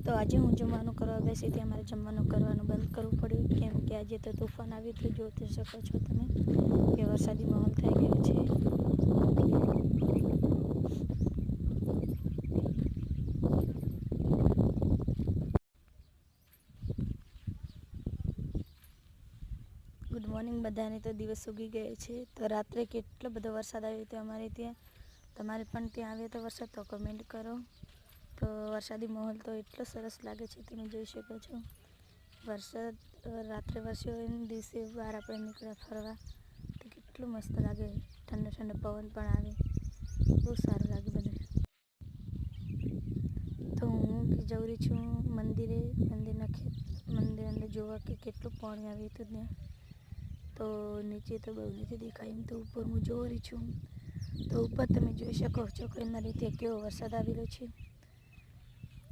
તો આજે હું જમવાનું કરવા બેસી ત્યાં મારે જમવાનું કરવાનું બંધ કરવું પડ્યું, કેમ કે આજે તો તોફાન આવ્યું હતું. જોઈ શકો છો તમે કે વરસાદી માહોલ થઈ ગયો છે. ગુડ મોર્નિંગ બધાને. તો દિવસ ઉગી ગયો છે. તો રાત્રે કેટલો બધો વરસાદ આવ્યો હતો અમારે ત્યાં. તમારે પણ ત્યાં આવ્યો તો વરસાદ તો કમેન્ટ કરો. તો વરસાદી માહોલ તો એટલો સરસ લાગે છે, તમે જોઈ શકો છો. વરસાદ રાત્રે વરસ્યો હોય ને દિવસે બહાર આપણે નીકળ્યા ફરવા તો કેટલું મસ્ત લાગે. ઠંડો ઠંડો પવન પણ આવે, બહુ સારું લાગે બધું. તો હું જઈ રહી છું મંદિર અંદર જોવા કે કેટલું પાણી આવ્યું હતું ત્યાં. તો નીચે તો બહુ નથી દેખાય, એમ તો ઉપર હું જોઈ રહી છું. તો ઉપર તમે જોઈ શકો છો કે મારી ત્યાં કેવો વરસાદ આવેલો છે.